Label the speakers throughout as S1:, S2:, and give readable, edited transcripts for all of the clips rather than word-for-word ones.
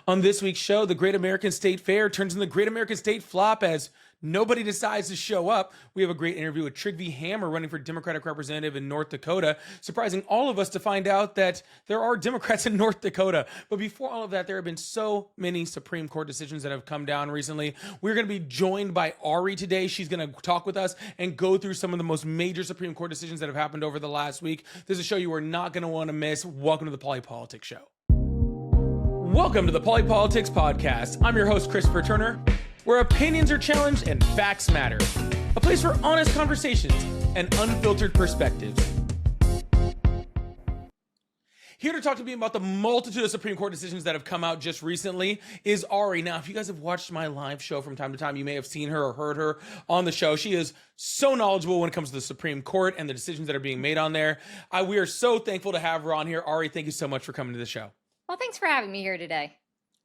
S1: On this week's show, the Great American State Fair turns into the Great American State Flop as nobody decides to show up. We have a great interview with Trygve Hammer running for Democratic representative in North Dakota, surprising all of us to find out that there are Democrats in North Dakota. But before all of that, there have been so many Supreme Court decisions that have come down recently. We're going to be joined by Ari today. She's going to talk with us and go through some of the most major Supreme Court decisions that have happened over the last week. This is a show you are not going to want to miss. Welcome to the Polypolitics Show. Welcome to the Polypolitics Podcast. I'm your host, Christopher Turner, where opinions are challenged and facts matter. A place for honest conversations and unfiltered perspectives. Here to talk to me about the multitude of Supreme Court decisions that have come out just recently is Ari. Now, if you guys have watched my live show from time to time, you may have seen her or heard her on the show. She is so knowledgeable when it comes to the Supreme Court and the decisions that are being made on there. We are so thankful to have her on here. Ari, thank you so much for coming to the show.
S2: Well, thanks for having me here today.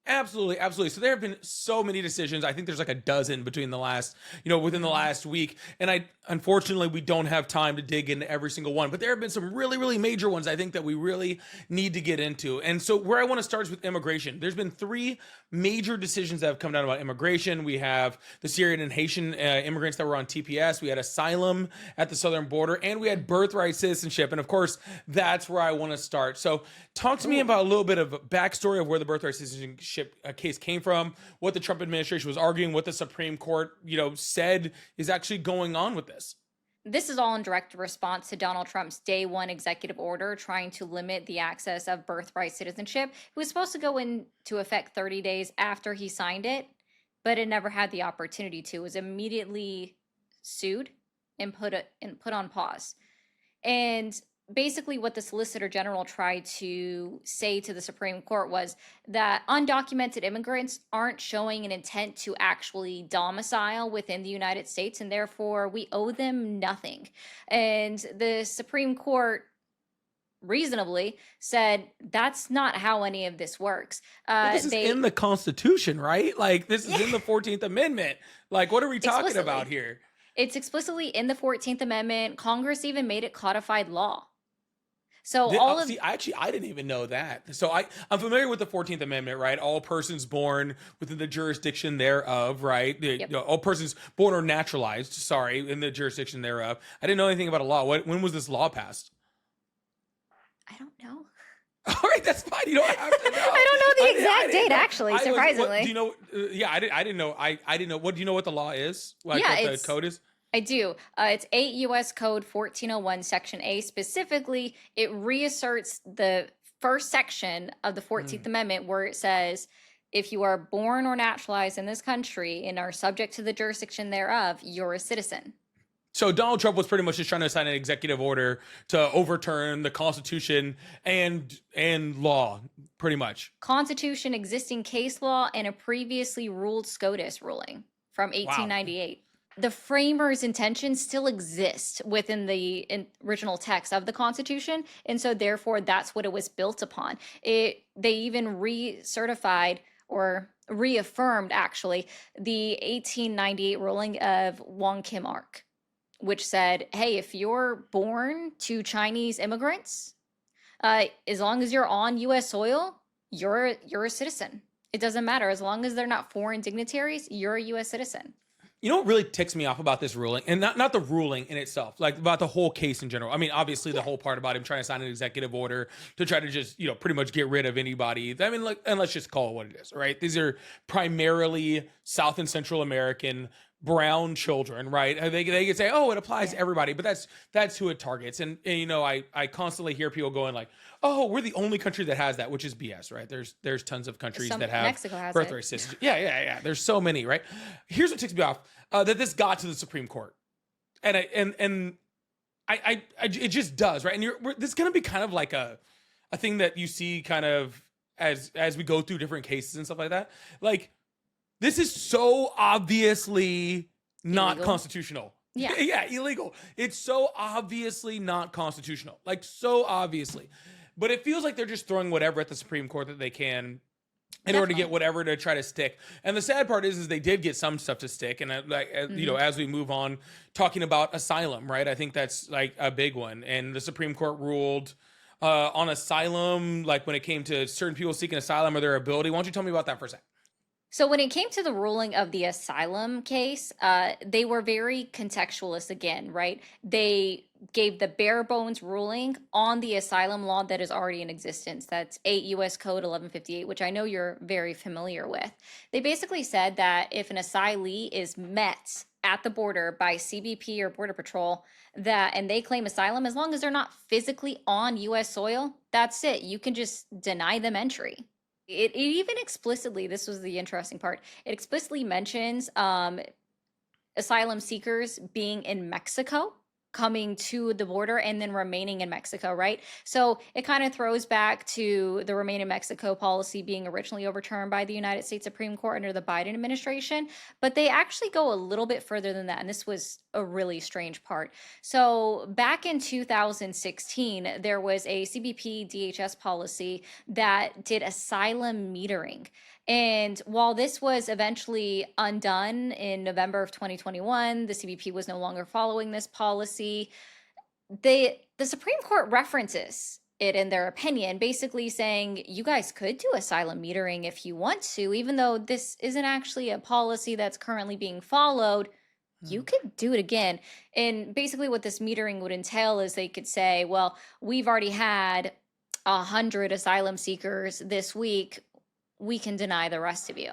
S1: Absolutely, absolutely. So there have been so many decisions. I think there's like a dozen between the last, within the last week. And unfortunately, we don't have time to dig into every single one. But there have been some really, really major ones I think that we really need to get into. And so where I want to start is with immigration. There's been three major decisions that have come down about immigration. We have the Syrian and Haitian immigrants that were on TPS. We had asylum at the southern border, and we had birthright citizenship. And of course, that's where I want to start. So talk to me about a little bit of backstory of where the birthright citizenship case came from, what the Trump administration was arguing, what the Supreme Court, said is actually going on with this.
S2: This is all in direct response to Donald Trump's day one executive order trying to limit the access of birthright citizenship. It was supposed to go into effect 30 days after he signed it, but it never had the opportunity to. It was immediately sued and put on pause. And basically what the Solicitor General tried to say to the Supreme Court was that undocumented immigrants aren't showing an intent to actually domicile within the United States, and therefore we owe them nothing. And the Supreme Court reasonably said that's not how any of this works.
S1: This is in the Constitution, right? Like this is in the 14th Amendment. Like what are we talking about here?
S2: It's explicitly in the 14th Amendment. Congress even made it codified law. So
S1: I didn't even know that. So I'm familiar with the 14th Amendment, right? All persons born within the jurisdiction thereof, right?
S2: Yep.
S1: All persons born or naturalized, in the jurisdiction thereof. I didn't know anything about a law. When was this law passed?
S2: I don't know.
S1: All right, that's fine. You don't have to know.
S2: I don't know the exact date, actually, surprisingly.
S1: Do you know? I didn't know. I didn't know. What do you know what the law is? Like what the code is?
S2: I do. It's 8 U.S. Code 1401, Section A. Specifically, it reasserts the first section of the 14th Amendment where it says, if you are born or naturalized in this country and are subject to the jurisdiction thereof, you're a citizen.
S1: So Donald Trump was pretty much just trying to sign an executive order to overturn the Constitution and law, pretty much.
S2: Constitution, existing case law, and a previously ruled SCOTUS ruling from 1898. Wow. The framers' intentions still exist within the original text of the Constitution, and so therefore that's what it was built upon. They even recertified or reaffirmed, actually, the 1898 ruling of Wong Kim Ark, which said, hey, if you're born to Chinese immigrants, as long as you're on U.S. soil, you're a citizen. It doesn't matter. As long as they're not foreign dignitaries, you're a U.S. citizen.
S1: You know what really ticks me off about this ruling, and not the ruling in itself, like about the whole case in general. I mean, obviously the whole part about him trying to sign an executive order to try to just, pretty much get rid of anybody. I mean, and let's just call it what it is, right? These are primarily South and Central American brown children, right? They can say, oh, it applies to everybody, but that's who it targets. And I constantly hear people going like, oh, we're the only country that has that, which is BS, right? There's tons of countries that have
S2: Mexico has
S1: birthright citizenship. Yeah. There's so many, right? Here's what ticks me off: that this got to the Supreme Court, and it just does, right? And this is gonna be kind of like a thing that you see kind of as we go through different cases and stuff like that, like. This is so obviously not constitutional.
S2: Yeah.
S1: Yeah, illegal. It's so obviously not constitutional. Like, so obviously. But it feels like they're just throwing whatever at the Supreme Court that they can in order to get whatever to try to stick. And the sad part is they did get some stuff to stick. And, as we move on, talking about asylum, right? I think that's, like, a big one. And the Supreme Court ruled on asylum, like when it came to certain people seeking asylum or their ability. Why don't you tell me about that for a sec?
S2: So when it came to the ruling of the asylum case, they were very contextualist again, right? They gave the bare bones ruling on the asylum law that is already in existence. That's 8 U.S. Code 1158, which I know you're very familiar with. They basically said that if an asylee is met at the border by CBP or Border Patrol, that and they claim asylum, as long as they're not physically on U.S. soil, that's it. You can just deny them entry. It even explicitly, this was the interesting part, it explicitly mentions asylum seekers being in Mexico, coming to the border and then remaining in Mexico, right? So it kind of throws back to the remain in Mexico policy being originally overturned by the United States Supreme Court under the Biden administration. But they actually go a little bit further than that. And this was a really strange part. So back in 2016, there was a CBP DHS policy that did asylum metering. And while this was eventually undone in November of 2021, the CBP was no longer following this policy. The Supreme Court references it in their opinion, basically saying you guys could do asylum metering if you want to, even though this isn't actually a policy that's currently being followed. You could do it again. And basically what this metering would entail is they could say, well, we've already had 100 asylum seekers this week. We can deny the rest of you.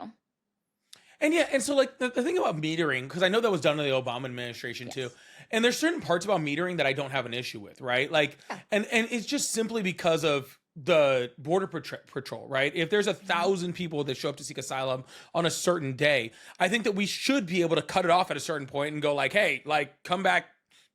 S1: And yeah, and so like the thing about metering, because I know that was done in the Obama administration too, and there's certain parts about metering that I don't have an issue with, right? Like, and it's just simply because of the border patrol, right? If there's 1,000 people that show up to seek asylum on a certain day, I think that we should be able to cut it off at a certain point and go like, hey, like come back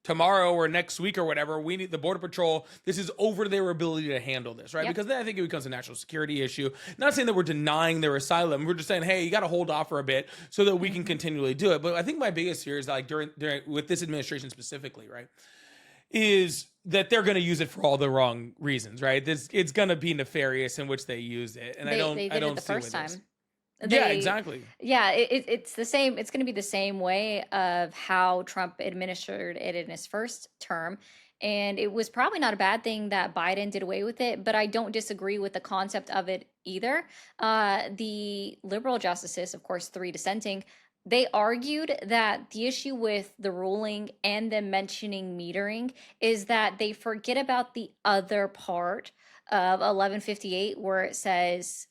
S1: tomorrow or next week or whatever. We need the border patrol. This is over their ability to handle this, right? Because then I think it becomes a national security issue. Not saying that we're denying their asylum. We're just saying, hey, you got to hold off for a bit so that we can continually do it. But I think my biggest fear is like during with this administration specifically, right, is that they're going to use it for all the wrong reasons, right? It's going to be nefarious in which they use it, and I don't
S2: it the
S1: see
S2: first time.
S1: Yeah, exactly.
S2: Yeah, it's the same. It's going to be the same way of how Trump administered it in his first term. And it was probably not a bad thing that Biden did away with it, but I don't disagree with the concept of it either. The liberal justices, of course, 3 dissenting, they argued that the issue with the ruling and them mentioning metering is that they forget about the other part of 1158 where it says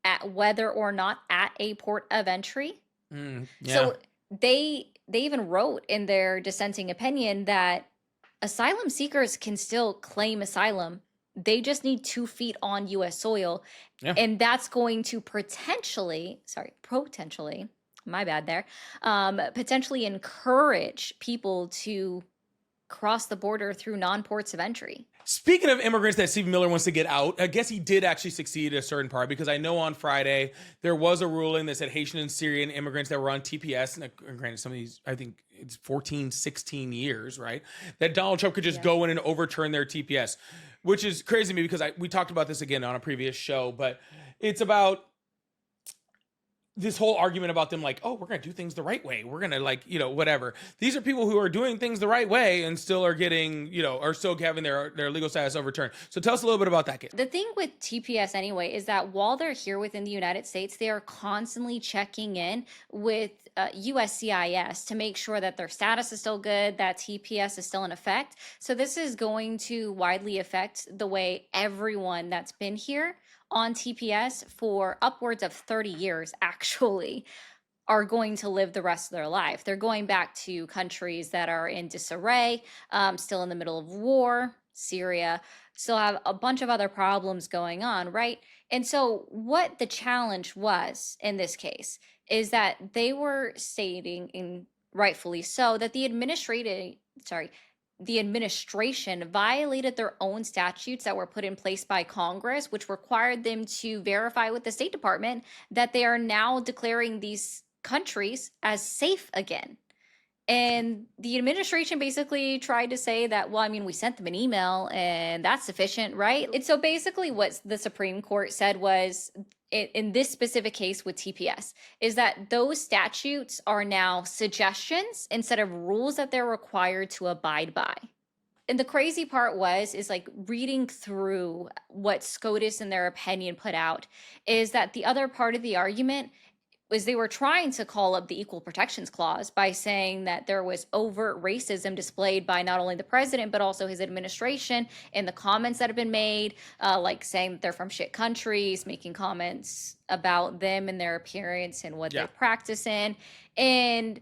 S2: at whether or not at a port of entry.
S1: Yeah.
S2: So they even wrote in their dissenting opinion that asylum seekers can still claim asylum. They just need 2 feet on U.S. soil.
S1: Yeah.
S2: And that's going to potentially, my bad there, potentially encourage people to cross the border through non-ports of entry.
S1: Speaking of immigrants that Stephen Miller wants to get out, I guess he did actually succeed at a certain part, because I know on Friday there was a ruling that said Haitian and Syrian immigrants that were on TPS, and granted some of these, I think it's 14, 16 years, right, that Donald Trump could just go in and overturn their TPS, which is crazy to me because we talked about this again on a previous show, but it's about this whole argument about them like, oh, we're going to do things the right way. We're going to like, whatever. These are people who are doing things the right way and still are getting, are still having their legal status overturned. So tell us a little bit about that, Kate.
S2: The thing with TPS anyway is that while they're here within the United States, they are constantly checking in with USCIS to make sure that their status is still good, that TPS is still in effect. So this is going to widely affect the way everyone that's been here on TPS for upwards of 30 years actually are going to live the rest of their life. They're going back to countries that are in disarray, still in the middle of war, Syria, still have a bunch of other problems going on, right? And so what the challenge was in this case is that they were stating, and rightfully so, that the administration violated their own statutes that were put in place by Congress, which required them to verify with the State Department that they are now declaring these countries as safe again. And the administration basically tried to say that, well, I mean, we sent them an email and that's sufficient, right? And so basically what the Supreme Court said was, in this specific case with TPS, is that those statutes are now suggestions instead of rules that they're required to abide by. And the crazy part is like reading through what SCOTUS in their opinion put out is that the other part of the argument was they were trying to call up the Equal Protections Clause by saying that there was overt racism displayed by not only the president, but also his administration in the comments that have been made, like saying that they're from shit countries, making comments about them and their appearance and what they practice in. And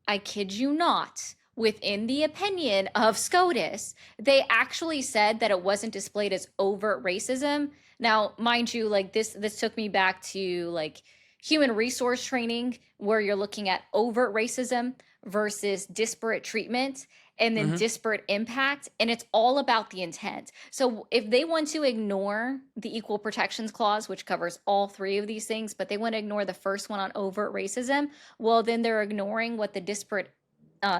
S2: I kid you not, within the opinion of SCOTUS, they actually said that it wasn't displayed as overt racism. Now, mind you, like this took me back to like human resource training, where you're looking at overt racism versus disparate treatment and then disparate impact. And it's all about the intent. So if they want to ignore the Equal Protections Clause, which covers all three of these things, but they want to ignore the first one on overt racism, well, then they're ignoring what the disparate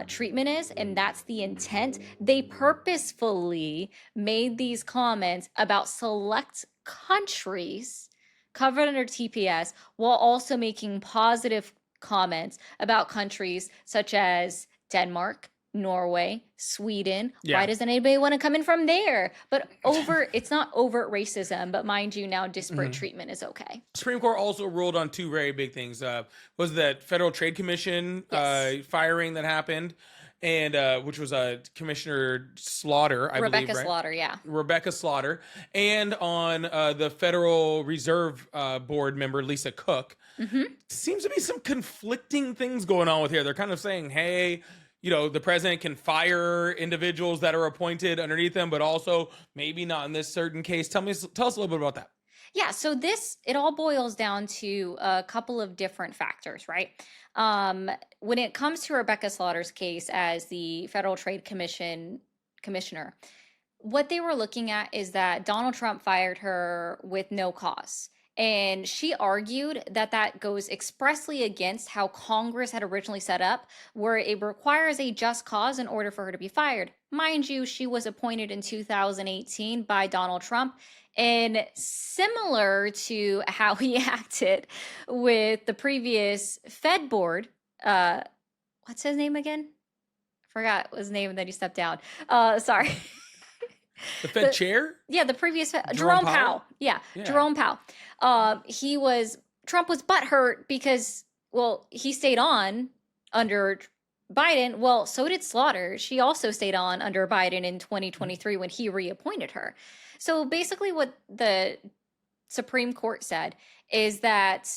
S2: treatment is, and that's the intent. They purposefully made these comments about select countries covered under TPS while also making positive comments about countries such as Denmark, Norway, Sweden. Why doesn't anybody want to come in from there? But it's not overt racism, but mind you, now disparate treatment is okay.
S1: Supreme Court also ruled on two very big things. Was that Federal Trade Commission firing that happened, and which was Commissioner Slaughter, I believe, right?
S2: Rebecca Slaughter, yeah.
S1: Rebecca Slaughter. And on the Federal Reserve Board member, Lisa Cook. Seems to be some conflicting things going on with here. They're kind of saying, hey, you know, the president can fire individuals that are appointed underneath them, but also maybe not in this certain case. Tell us a little bit about that.
S2: Yeah, so it all boils down to a couple of different factors, right? When it comes to Rebecca Slaughter's case as the Federal Trade Commission commissioner, what they were looking at is that Donald Trump fired her with no cause. And she argued that that goes expressly against how Congress had originally set up, where it requires a just cause in order for her to be fired. Mind you, she was appointed in 2018 by Donald Trump. And similar to how he acted with the previous Fed board, what's his name again? I forgot his name that he stepped down. Sorry.
S1: The Fed chair?
S2: Yeah, the previous Jerome Powell. Yeah, Jerome Powell. Trump was butthurt because, well, he stayed on under Biden. Well, so did Slaughter. She also stayed on under Biden in 2023 when he reappointed her. So basically what the Supreme Court said is that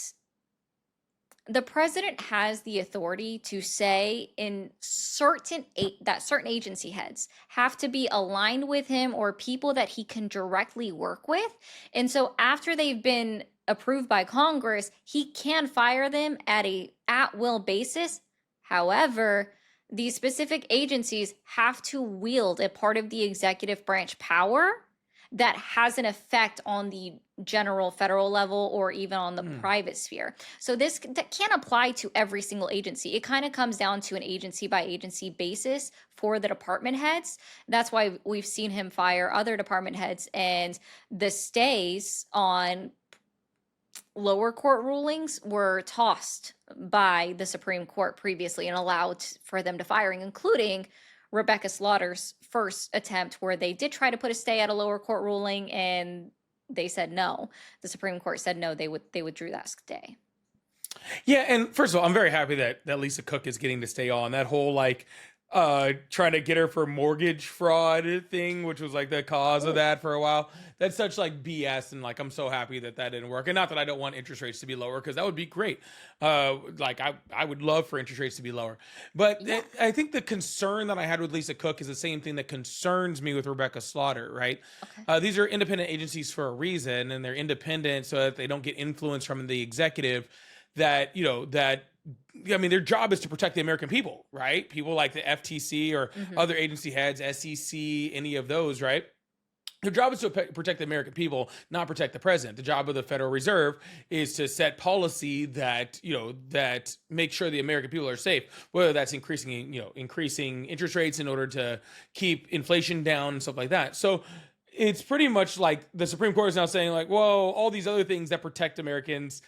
S2: the president has the authority to say that certain agency heads have to be aligned with him or people that he can directly work with. And so after they've been approved by Congress, he can fire them at a at-will basis. However, these specific agencies have to wield a part of the executive branch power that has an effect on the general federal level or even on the private sphere. So that can't apply to every single agency. It kind of comes down to an agency by agency basis for the department heads. That's why we've seen him fire other department heads, and the stays on lower court rulings were tossed by the Supreme Court previously and allowed for them to firing, including Rebecca Slaughter's first attempt, where they did try to put a stay at a lower court ruling and they said no. The Supreme Court said no, they withdrew that stay.
S1: Yeah, and first of all, I'm very happy that Lisa Cook is getting to stay on. That whole trying to get her for mortgage fraud thing, which was like the cause of that for a while. That's such like BS, and like I'm so happy that didn't work. And not that I don't want interest rates to be lower, because that would be great. I would love for interest rates to be lower. But I think the concern that I had with Lisa Cook is the same thing that concerns me with Rebecca Slaughter, right? Okay. These are independent agencies for a reason, and they're independent so that they don't get influence from the executive. Their job is to protect the American people, right? People like the FTC or other agency heads, SEC, any of those, right? Their job is to protect the American people, not protect the president. The job of the Federal Reserve is to set policy that make sure the American people are safe, whether that's increasing interest rates in order to keep inflation down and stuff like that. So it's pretty much like the Supreme Court is now saying like, well, all these other things that protect Americans,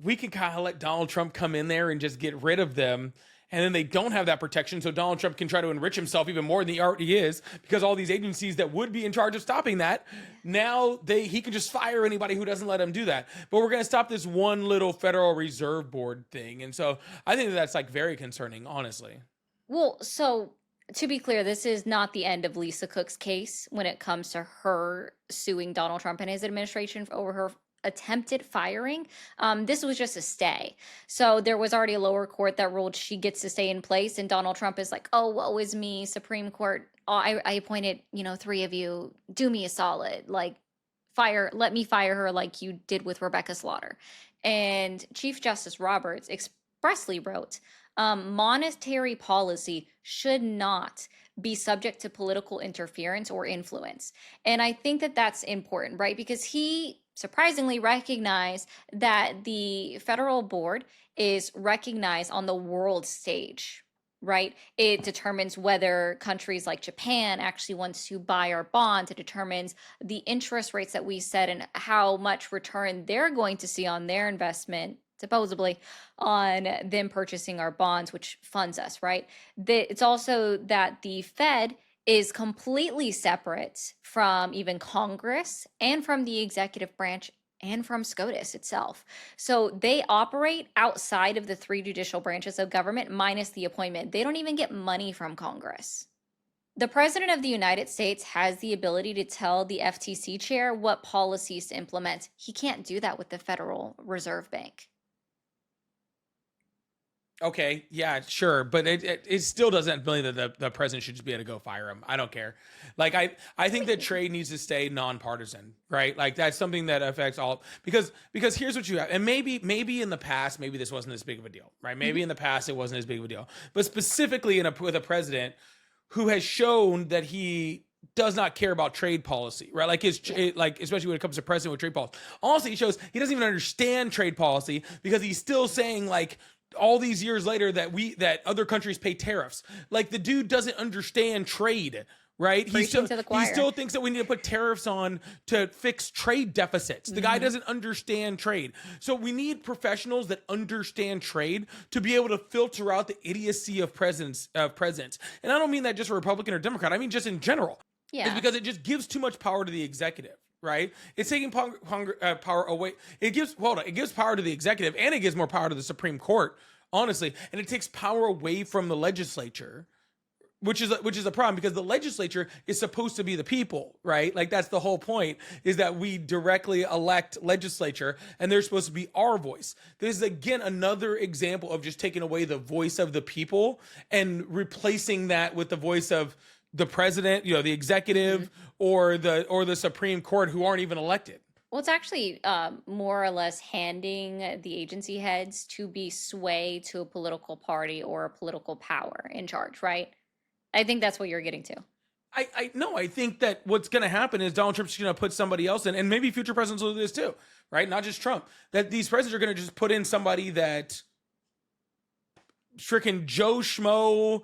S1: we can kind of let Donald Trump come in there and just get rid of them. and then they don't have that protection, so Donald Trump can try to enrich himself even more than he already is, because all these agencies that would be in charge of stopping that, now he can just fire anybody who doesn't let him do that. But we're going to stop this one little Federal Reserve Board thing, and so I think that's like very concerning, honestly.
S2: Well, so to be clear, this is not the end of Lisa Cook's case when it comes to her suing Donald Trump and his administration over her attempted firing. This was just a stay. So there was already a lower court that ruled she gets to stay in place, and Donald Trump is like, "Oh, woe is me, Supreme Court. Oh, I appointed, three of you. Do me a solid, like let me fire her like you did with Rebecca Slaughter." And Chief Justice Roberts expressly wrote, monetary policy should not be subject to political interference or influence. And I think that that's important, right? Because he surprisingly recognized that the federal board is recognized on the world stage, right? It determines whether countries like Japan actually wants to buy our bonds. It determines the interest rates that we set and how much return they're going to see on their investment, supposedly, on them purchasing our bonds, which funds us, right? It's also that the Fed is completely separate from even Congress and from the executive branch and from SCOTUS itself. So they operate outside of the three judicial branches of government minus the appointment. They don't even get money from Congress. The President of the United States has the ability to tell the FTC chair what policies to implement. He can't do that with the Federal Reserve Bank.
S1: Okay, yeah, sure, but it still doesn't mean that the president should just be able to go fire him. I don't care. Like I think that trade needs to stay nonpartisan, right? Like that's something that affects all, because here's what you have, and maybe in the past maybe this wasn't as big of a deal, right? Maybe in the past it wasn't as big of a deal, but specifically with a president who has shown that he does not care about trade policy, right? Like especially when it comes to president with trade policy. Honestly, he shows he doesn't even understand trade policy, because he's still saying, like, all these years later that other countries pay tariffs. Like, the dude doesn't understand trade, right? He still thinks that we need to put tariffs on to fix trade deficits. The guy doesn't understand trade. So we need professionals that understand trade to be able to filter out the idiocy of presidents. And I don't mean that just for Republican or Democrat. I mean just in general.
S2: Yeah.
S1: It's because it just gives too much power to the executive. Right? It's taking power away. It gives power to the executive, and it gives more power to the Supreme Court, honestly. And it takes power away from the legislature, which is a problem, because the legislature is supposed to be the people, right? Like, that's the whole point, is that we directly elect legislature, and they're supposed to be our voice. This is, again, another example of just taking away the voice of the people and replacing that with the voice of the president, the executive, or the Supreme Court, who aren't even elected.
S2: Well, it's actually more or less handing the agency heads to be sway to a political party or a political power in charge, right? I think that's what you're getting to.
S1: I think that what's going to happen is Donald Trump's going to put somebody else in, and maybe future presidents will do this too, right? Not just Trump. That these presidents are going to just put in somebody that freaking Joe Schmo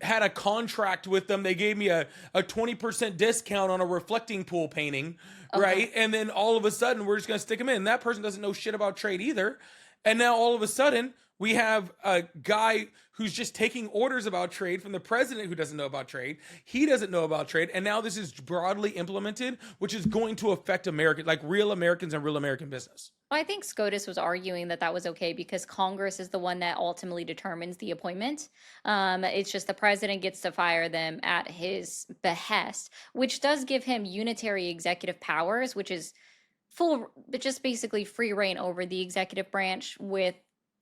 S1: had a contract with them. They gave me a 20% discount on a reflecting pool painting, right? And then all of a sudden we're just going to stick them in. That person doesn't know shit about trade either. And now all of a sudden we have a guy who's just taking orders about trade from the president, who doesn't know about trade. He doesn't know about trade. And now this is broadly implemented, which is going to affect real Americans and real American business.
S2: Well, I think SCOTUS was arguing that was okay because Congress is the one that ultimately determines the appointment. It's just the president gets to fire them at his behest, which does give him unitary executive powers, which is just basically free reign over the executive branch with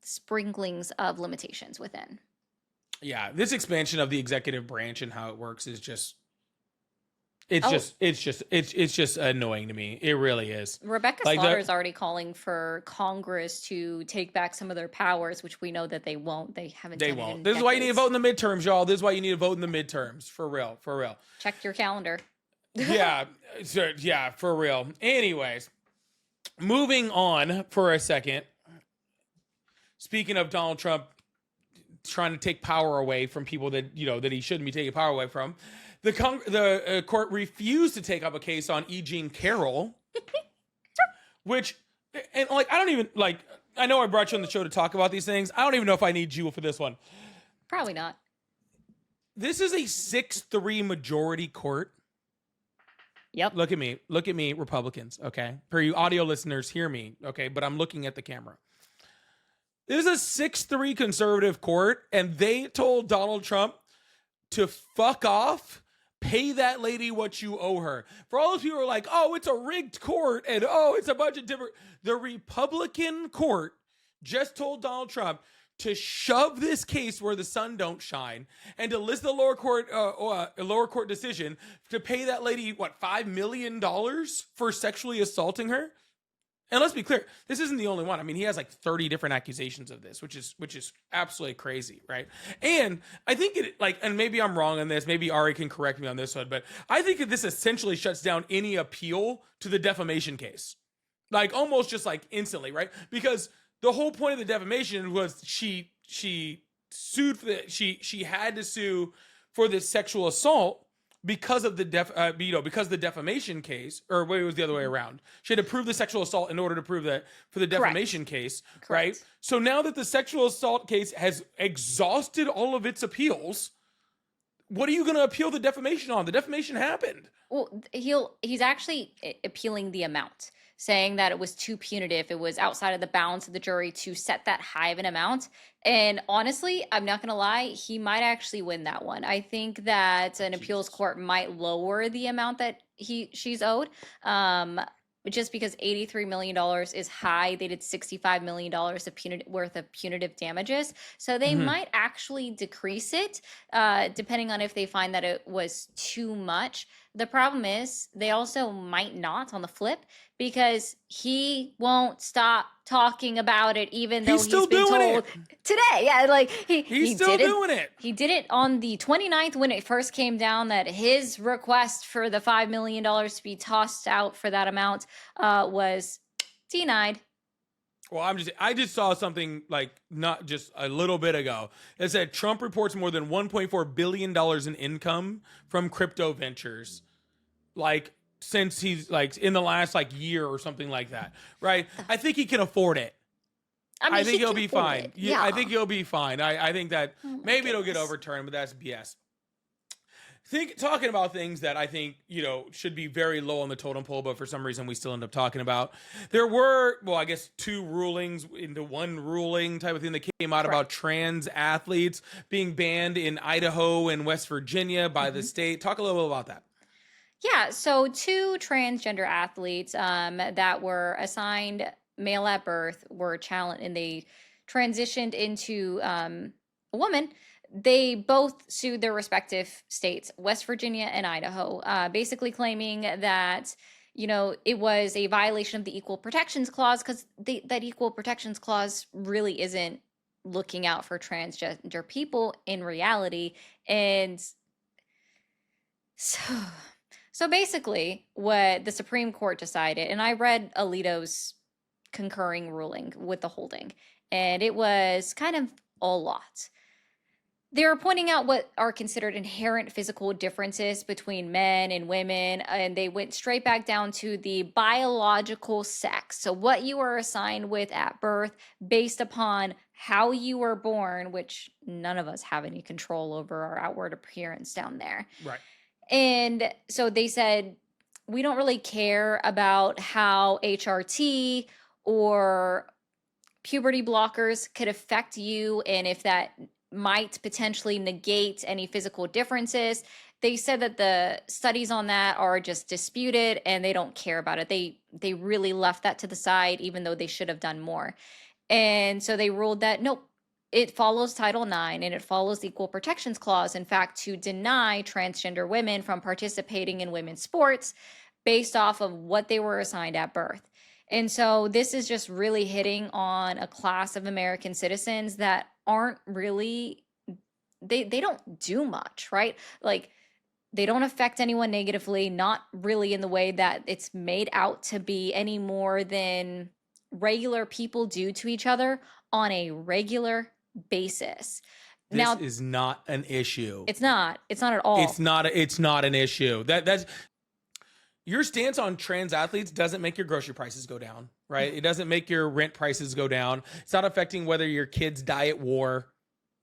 S2: sprinklings of limitations within.
S1: Yeah, this expansion of the executive branch and how it works is just it's just annoying to me. It really is.
S2: Rebecca Slaughter is already calling for Congress to take back some of their powers, which we know that they won't. They haven't. They won't.
S1: This is why you need to vote in the midterms, y'all. This is why you need to vote in the midterms. For real.
S2: Check your calendar.
S1: Yeah, for real. Anyways, moving on for a second. Speaking of Donald Trump trying to take power away from people that that he shouldn't be taking power away from, the court refused to take up a case on E. Jean Carroll, which, and I don't even I know I brought you on the show to talk about these things. I don't even know if I need you for this one.
S2: Probably not.
S1: This is a 6-3 majority court.
S2: Yep.
S1: Look at me, Republicans, okay? For you audio listeners, hear me, okay? But I'm looking at the camera. This is a 6-3 conservative court, and they told Donald Trump to fuck off, pay that lady what you owe her. For all those people who are like, oh, it's a rigged court, and oh, it's a bunch of different... The Republican court just told Donald Trump to shove this case where the sun don't shine, and to list the lower court decision to pay that lady $5 million for sexually assaulting her. And let's be clear, this isn't the only one. I mean, he has 30 different accusations of this, which is absolutely crazy, right? And I think and maybe I'm wrong on this, maybe Ari can correct me on this one, but I think that this essentially shuts down any appeal to the defamation case, almost just instantly, right? Because the whole point of the defamation was she sued for she had to sue for this sexual assault because of the because the defamation case, or wait, it was the other way around. She had to prove the sexual assault in order to prove that for the defamation case, right? So now that the sexual assault case has exhausted all of its appeals, what are you going to appeal the defamation on? The defamation happened.
S2: Well, he's actually appealing the amount, saying that it was too punitive. It was outside of the bounds of the jury to set that high of an amount. And honestly, I'm not going to lie, he might actually win that one. I think that an appeals court might lower the amount that she's owed. Just because $83 million is high. They did $65 million worth of punitive damages. So they might actually decrease it, depending on if they find that it was too much. The problem is they also might not on the flip, because he won't stop talking about it, even though he's been told today. Yeah, he's still doing it. He did it on the 29th when it first came down that his request for the $5 million to be tossed out for that amount was denied.
S1: Well, I just saw something not just a little bit ago that said Trump reports more than $1.4 billion in income from crypto ventures, since he's in the last year or something like that, right? I think he can afford it. I think he'll be fine. Yeah, I think he'll be fine. I think that maybe it'll get overturned, but that's BS. Talking about things that I think, should be very low on the totem pole, but for some reason we still end up talking about. There were, I guess 2 rulings into one ruling type of thing that came out about trans athletes being banned in Idaho and West Virginia by the state. Talk a little bit about that.
S2: Yeah, so 2 transgender athletes that were assigned male at birth were challenged, and they transitioned into a woman. They both sued their respective states, West Virginia and Idaho, basically claiming that, it was a violation of the Equal Protections Clause, because that Equal Protections Clause really isn't looking out for transgender people in reality. And so basically what the Supreme Court decided, and I read Alito's concurring ruling with the holding, and it was kind of a lot. They were pointing out what are considered inherent physical differences between men and women, and they went straight back down to the biological sex. So what you were assigned with at birth based upon how you were born, which none of us have any control over our outward appearance down there.
S1: Right.
S2: And so they said, we don't really care about how HRT or puberty blockers could affect you, and if that might potentially negate any physical differences. They said that the studies on that are just disputed, and they don't care about it. They really left that to the side, even though they should have done more. And so they ruled that, nope, it follows Title IX, and it follows the Equal Protections Clause, in fact, to deny transgender women from participating in women's sports based off of what they were assigned at birth. And so this is just really hitting on a class of American citizens that aren't really, they don't do much, right? They don't affect anyone negatively, not really in the way that it's made out to be, any more than regular people do to each other on a regular basis.
S1: This is not an issue.
S2: It's not at all.
S1: It's not an issue. That's your stance on trans athletes doesn't make your grocery prices go down, right? It doesn't make your rent prices go down. It's not affecting whether your kids die at war.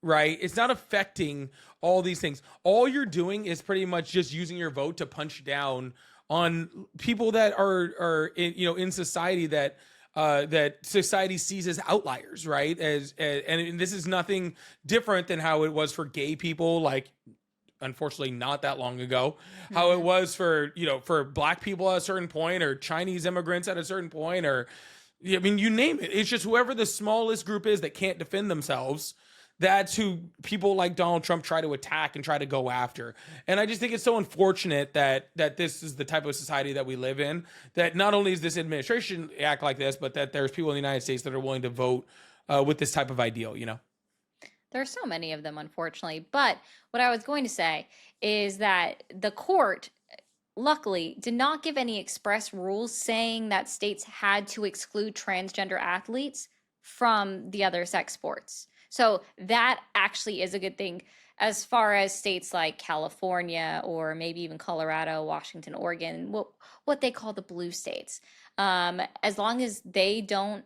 S1: right? It's not affecting all these things. All you're doing is pretty much just using your vote to punch down on people that are in, in society that society sees as outliers, right? And this is nothing different than how it was for gay people, like unfortunately not that long ago, how it was for for black people at a certain point, or Chinese immigrants at a certain point, or I mean, you name it. It's just whoever the smallest group is that can't defend themselves, that's who people like Donald Trump try to attack and try to go after. And I just think it's so unfortunate that this is the type of society that we live in, that not only is this administration act like this, but that there's people in the United States that are willing to vote with this type of ideal,
S2: There are so many of them, unfortunately. But what I was going to say is that the court, luckily, did not give any express rules saying that states had to exclude transgender athletes from the other sex sports. So that actually is a good thing as far as states like California or maybe even Colorado, Washington, Oregon, what they call the blue states. As long as they don't,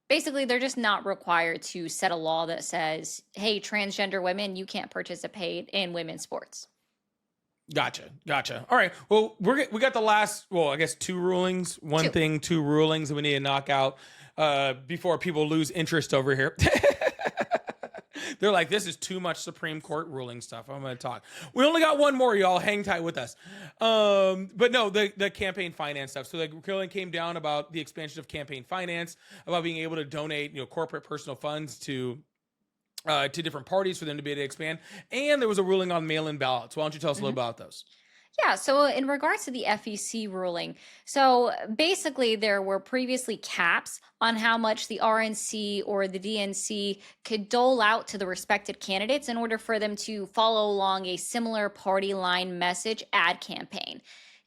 S2: basically, they're just not required to set a law that says, hey, transgender women, you can't participate in women's sports.
S1: Gotcha. All right. Well, we got the last, well, I guess two rulings. Two rulings that we need to knock out before people lose interest over here. They're like, this is too much Supreme Court ruling stuff. I'm going to talk. We only got one more, y'all. Hang tight with us. But no, the campaign finance stuff. So the ruling came down about the expansion of campaign finance, about being able to donate, corporate personal funds to different parties for them to be able to expand. And there was a ruling on mail-in ballots. Why don't you tell us a little about those?
S2: Yeah, so in regards to the FEC ruling, so basically there were previously caps on how much the RNC or the DNC could dole out to the respected candidates in order for them to follow along a similar party line message ad campaign.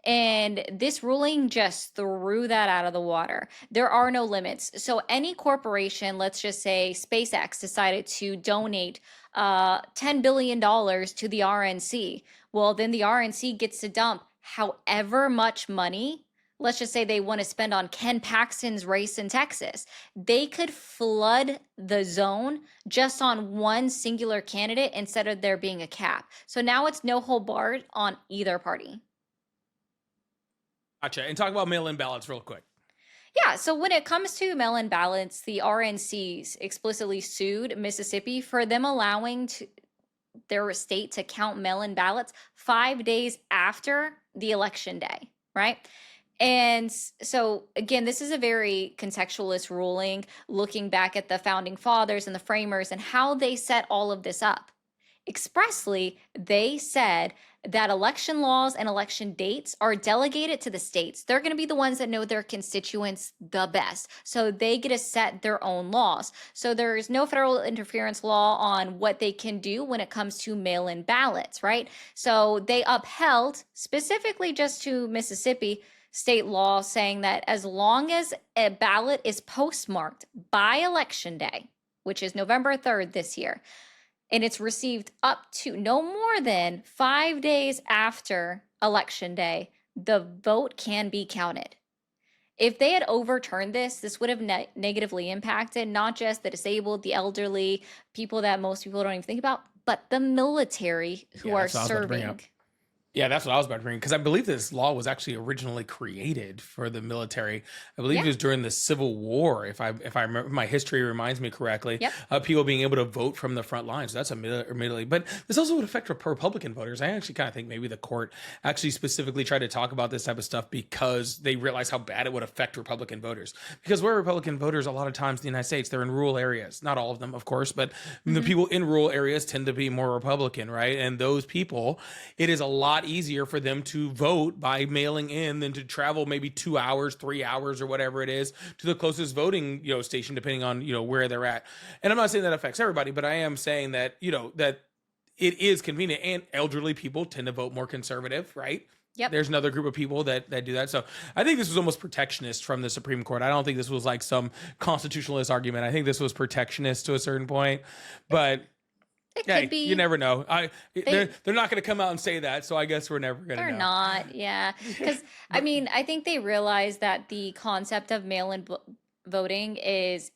S2: And this ruling just threw that out of the water. There are no limits. So any corporation, let's just say SpaceX, decided to donate $10 billion to the RNC. Well, then the RNC gets to dump however much money, let's just say they want to spend on Ken Paxton's race in Texas. They could flood the zone just on one singular candidate instead of there being a cap. So now it's no hold barred on either party.
S1: Gotcha. And talk about mail-in ballots real quick.
S2: Yeah, so when it comes to mail-in ballots, the RNC explicitly sued Mississippi for them allowing their state to count mail-in ballots 5 days after the election day, right? And so, again, this is a very contextualist ruling, looking back at the founding fathers and the framers and how they set all of this up. Expressly, they said that election laws and election dates are delegated to the states. They're going to be the ones that know their constituents the best. So they get to set their own laws. So there is no federal interference law on what they can do when it comes to mail-in ballots, right? So they upheld, specifically just to Mississippi, state law saying that as long as a ballot is postmarked by election day, which is November 3rd this year, and it's received up to no more than 5 days after election day, the vote can be counted. If they had overturned this would have negatively impacted not just the disabled, the elderly, people that most people don't even think about, but the military who are serving.
S1: Yeah, that's what I was about to bring, because I believe this law was actually originally created for the military. I believe it was during the Civil War, if I remember, my history reminds me correctly. People being able to vote from the front lines. That's immediately. But this also would affect Republican voters. I actually kind of think maybe the court actually specifically tried to talk about this type of stuff because they realized how bad it would affect Republican voters. Because we're Republican voters a lot of times in the United States, they're in rural areas. Not all of them, of course, but the people in rural areas tend to be more Republican, right? And those people, it is a lot easier for them to vote by mailing in than to travel maybe 2 hours, 3 hours, or whatever it is to the closest voting station, depending on where they're at. And I'm not saying that affects everybody, but I am saying that that it is convenient, and elderly people tend to vote more conservative, right?
S2: Yep.
S1: There's another group of people that do that. So I think this was almost protectionist from the Supreme Court. I don't think this was like some constitutionalist argument. I think this was protectionist to a certain point, but
S2: it could be.
S1: You never know. They're not going to come out and say that, so I guess we're never going to know.
S2: They're not, yeah. Because, I mean, I think they realize that the concept of mail-in voting is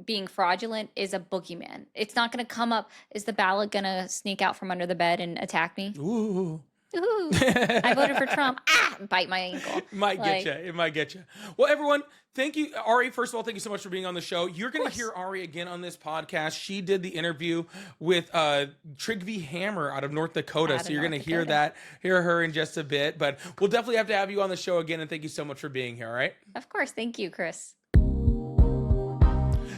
S2: being fraudulent is a boogeyman. It's not going to come up. Is the ballot going to sneak out from under the bed and attack me?
S1: Ooh.
S2: Ooh, I voted for Trump. Ah, bite my ankle.
S1: Might get you. It might get you. Well, everyone, thank you, Ari. First of all, thank you so much for being on the show. You're going to hear Ari again on this podcast. She did the interview with Trigvi Hammer out of North Dakota. So you're going to hear her in just a bit. But we'll definitely have to have you on the show again. And thank you so much for being here. All right.
S2: Of course. Thank you, Chris.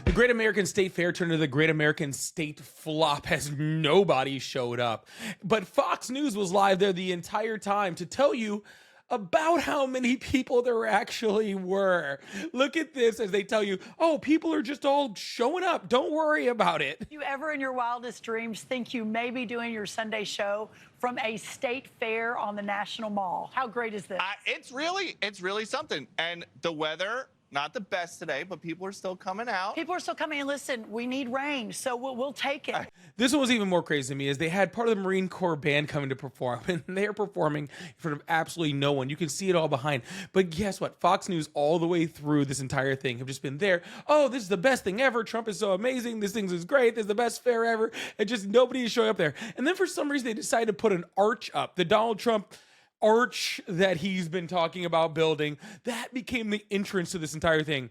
S1: The Great American State Fair turned into the Great American State Flop as nobody showed up. But Fox News was live there the entire time to tell you about how many people there actually were. Look at this as they tell you, oh, people are just all showing up. Don't worry about it.
S3: You ever in your wildest dreams think you may be doing your Sunday show from a state fair on the National Mall? How great is this?
S4: It's really something. And the weather, not the best today, but people are still coming out.
S3: People are still coming in. Listen, we need rain, so we'll take it.
S1: This one was even more crazy to me is they had part of the Marine Corps band coming to perform, and they're performing in front of absolutely no one. You can see it all behind. But guess what? Fox News all the way through this entire thing have just been there. Oh, this is the best thing ever. Trump is so amazing. This thing is great. This is the best fair ever. And just nobody is showing up there. And then for some reason, they decided to put an arch up. The Donald Trump arch that he's been talking about building, that became the entrance to this entire thing.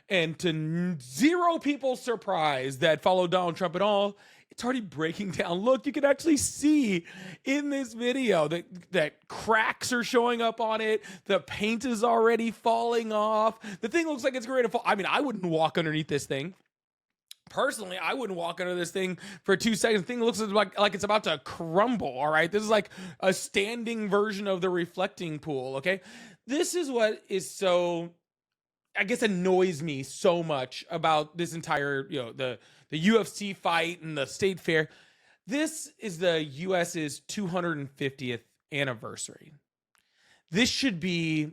S1: And to zero people's surprise that follow Donald Trump at all, it's already breaking down. Look, you can actually see in this video that cracks are showing up on it. The paint is already falling off. The thing looks like it's going to fall. I mean, I wouldn't walk underneath this thing. Personally, I wouldn't walk under this thing for 2 seconds. The thing looks like it's about to crumble, all right? This is like a standing version of the reflecting pool, okay? This is what is so, I guess, annoys me so much about this entire, the UFC fight and the state fair. This is the US's 250th anniversary. This should be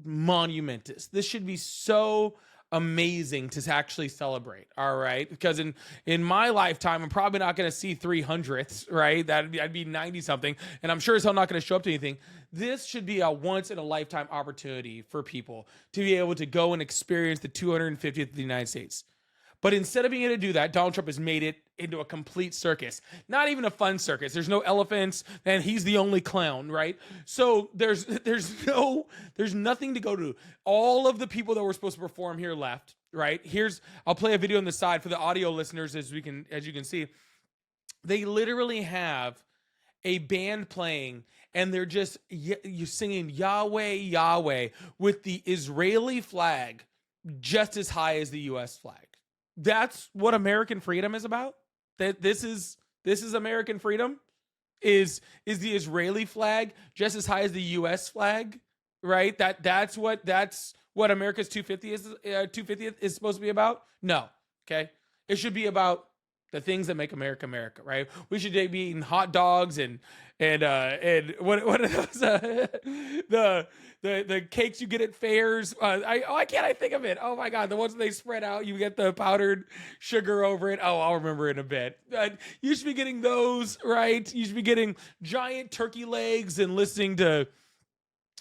S1: monumentous. This should be so amazing to actually celebrate, all right? Because in my lifetime, I'm probably not going to see 300ths, right? I'd be 90 something, and I'm sure as hell not going to show up to anything. This should be a once in a lifetime opportunity for people to be able to go and experience the 250th of the United States. But instead of being able to do that, Donald Trump has made it into a complete circus. Not even a fun circus. There's no elephants, and he's the only clown, right? So there's nothing to go to. All of the people that were supposed to perform here left, right? I'll play a video on the side for the audio listeners as you can see. They literally have a band playing, and they're just you're singing Yahweh, Yahweh with the Israeli flag just as high as the US flag. That's what American freedom is about. That this is American freedom is the Israeli flag just as high as the US flag, right? That's what America's 250th is supposed to be about. No, okay. It should be about the things that make America America, right? We should be eating hot dogs and what are those the cakes you get at fairs. Why can't I think of it? Oh my God, the ones that they spread out, you get the powdered sugar over it. Oh, I'll remember in a bit. You should be getting those, right? You should be getting giant turkey legs and listening to,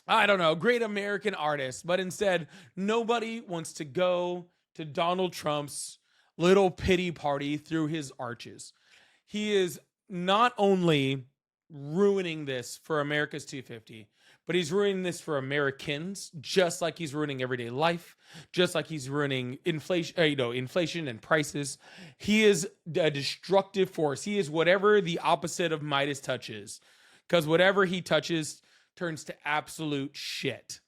S1: I don't know, great American artists. But instead, nobody wants to go to Donald Trump's little pity party through his arches. He is not only ruining this for America's 250, but he's ruining this for Americans, just like he's ruining everyday life, just like he's ruining inflation and prices. He is a destructive force. He is whatever the opposite of Midas touches, because whatever he touches turns to absolute shit.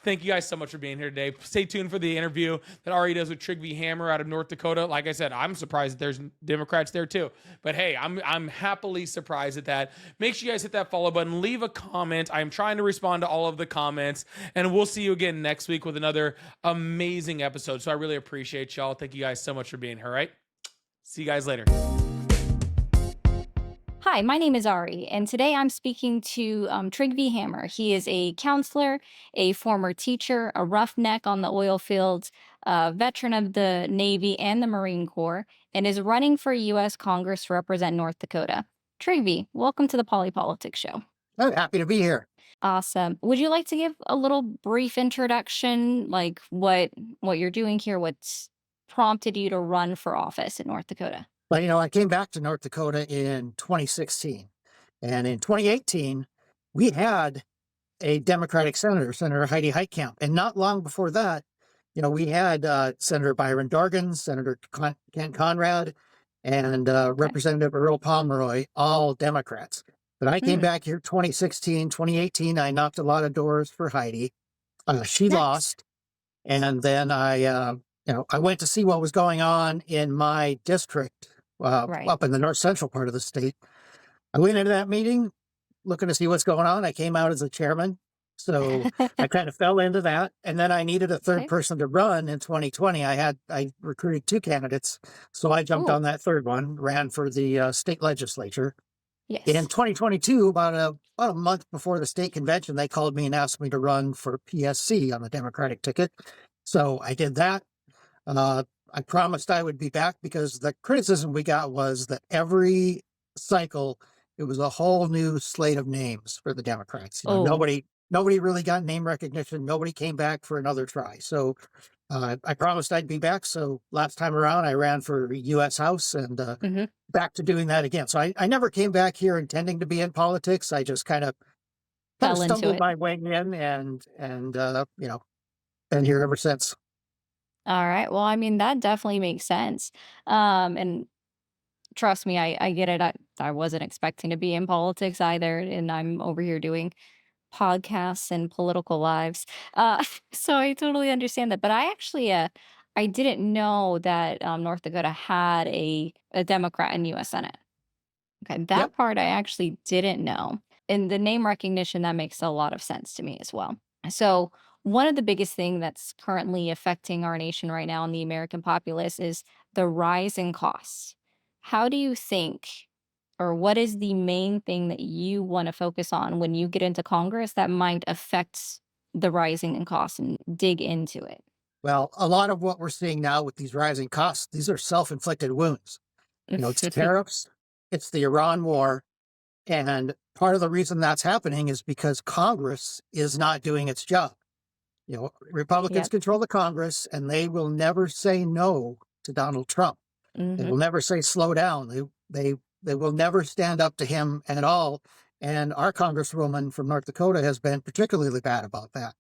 S1: Thank you guys so much for being here today. Stay tuned for the interview that Ari does with Trigvi Hammer out of North Dakota. Like I said, I'm surprised that there's Democrats there too. But hey, I'm happily surprised at that. Make sure you guys hit that follow button. Leave a comment. I'm trying to respond to all of the comments. And we'll see you again next week with another amazing episode. So I really appreciate y'all. Thank you guys so much for being here, all right? See you guys later.
S2: Hi, my name is Ari, and today I'm speaking to Trigvi Hammer. He is a counselor, a former teacher, a roughneck on the oil fields, a veteran of the Navy and the Marine Corps, and is running for U.S. Congress to represent North Dakota. Trigvi, welcome to the Polypolitics Show.
S5: I'm happy to be here.
S2: Awesome. Would you like to give a little brief introduction, like what you're doing here, what's prompted you to run for office in North Dakota?
S5: But, I came back to North Dakota in 2016. And in 2018, we had a Democratic senator, Senator Heidi Heitkamp. And not long before that, we had Senator Byron Dorgan, Senator Ken Conrad, and Representative Earl Pomeroy, all Democrats. But I came back here 2016, 2018. I knocked a lot of doors for Heidi. She
S2: Nice.
S5: lost. And then I went to see what was going on in my district
S2: Right.
S5: up in the north central part of the state. I went into that meeting looking to see what's going on. I came out as the chairman. So I kind of fell into that. And then I needed a third
S2: Okay.
S5: person to run in 2020. I recruited 2 candidates. So I jumped
S2: Ooh.
S5: on that third one, ran for the state legislature.
S2: Yes.
S5: In 2022, about a month before the state convention, they called me and asked me to run for PSC on the Democratic ticket. So I did that. I promised I would be back because the criticism we got was that every cycle, it was a whole new slate of names for the Democrats.
S2: Oh.
S5: Nobody really got name recognition. Nobody came back for another try. So I promised I'd be back. So last time around, I ran for U.S. House and
S2: Mhm.
S5: back to doing that again. So I never came back here intending to be in politics. I just kind of
S2: Fell into
S5: stumbled
S2: it.
S5: my way in and been here ever since.
S2: All right. Well, I mean, that definitely makes sense. And trust me, I get it. I wasn't expecting to be in politics either. And I'm over here doing podcasts and political lives. So I totally understand that. But I actually, I didn't know that North Dakota had a Democrat in U.S. Senate. Okay. That
S5: Yep.
S2: part I actually didn't know. And the name recognition, that makes a lot of sense to me as well. So, one of the biggest thing that's currently affecting our nation right now and the American populace is the rise in costs. How do you think, or what is the main thing that you want to focus on when you get into Congress that might affect the rising in costs and dig into it?
S5: Well, a lot of what we're seeing now with these rising costs, these are self-inflicted wounds. It's tariffs, it's the Iran war, and part of the reason that's happening is because Congress is not doing its job. Republicans
S2: Yep.
S5: control the Congress, and they will never say no to Donald Trump. They
S2: Hmm.
S5: will never say slow down. They will never stand up to him at all. And our Congresswoman from North Dakota has been particularly bad about that.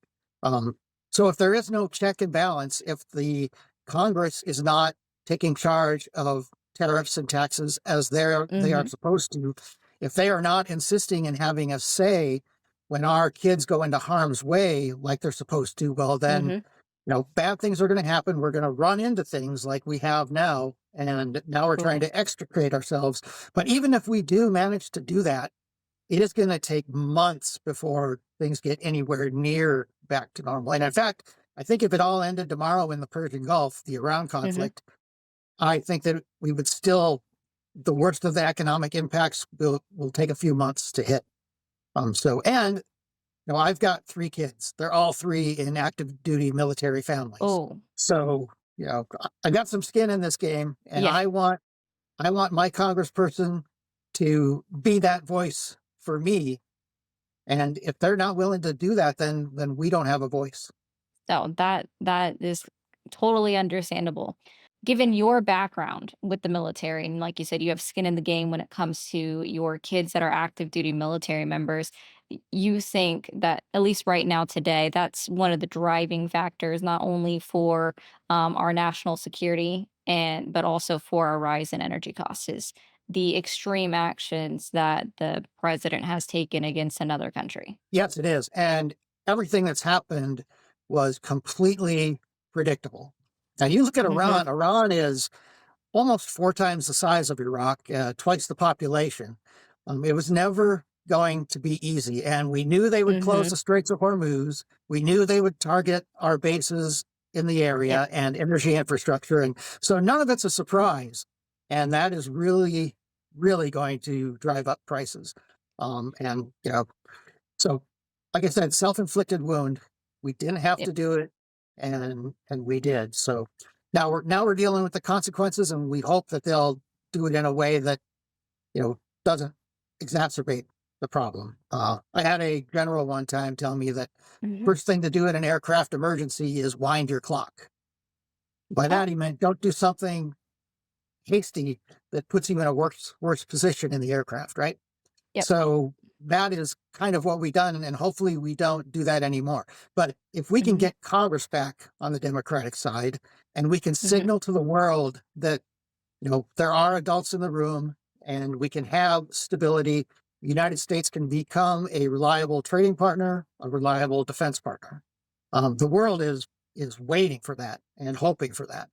S5: So if there is no check and balance, if the Congress is not taking charge of tariffs and taxes as they are
S2: Hmm.
S5: supposed to, if they are not insisting in having a say when our kids go into harm's way like they're supposed to, well, then,
S2: Hmm.
S5: bad things are going to happen. We're going to run into things like we have now. And now we're trying
S2: Cool.
S5: to extricate ourselves. But even if we do manage to do that, it is going to take months before things get anywhere near back to normal. And in fact, I think if it all ended tomorrow in the Persian Gulf, the Iran
S2: Hmm.
S5: conflict, I think that we would still, the worst of the economic impacts will take a few months to hit. And I've got 3 kids. They're all 3 in active duty military families.
S2: Oh,
S5: So, I got some skin in this game, and
S2: yeah.
S5: I want my congressperson to be that voice for me. And if they're not willing to do that, then we don't have a voice.
S2: So that is totally understandable. Given your background with the military, and like you said, you have skin in the game when it comes to your kids that are active duty military members, you think that, at least right now today, that's one of the driving factors, not only for our national security but also for our rise in energy costs, is the extreme actions that the president has taken against another country.
S5: Yes, it is. And everything that's happened was completely predictable. Now, you look at
S2: Hmm.
S5: Iran. Iran is almost 4 times the size of Iraq, twice the population. It was never going to be easy. And we knew they would close
S2: Hmm.
S5: the Straits of Hormuz. We knew they would target our bases in the
S2: Yep.
S5: area and energy infrastructure. And so none of it's a surprise. And that is really, really going to drive up prices. And, so like I said, self-inflicted wound. We didn't have
S2: Yep.
S5: to do it. And we did. So now we're dealing with the consequences, and we hope that they'll do it in a way that, doesn't exacerbate the problem. I had a general one time tell me that
S2: Hmm.
S5: first thing to do in an aircraft emergency is wind your clock. By that, he meant don't do something hasty that puts you in a worse position in the aircraft, right?
S2: Yep.
S5: So that is kind of what we've done, and hopefully we don't do that anymore. But if we can
S2: Mhm.
S5: get Congress back on the Democratic side, and we can
S2: Mhm.
S5: signal to the world that, there are adults in the room, and we can have stability, the United States can become a reliable trading partner, a reliable defense partner. The world is waiting for that and hoping for that.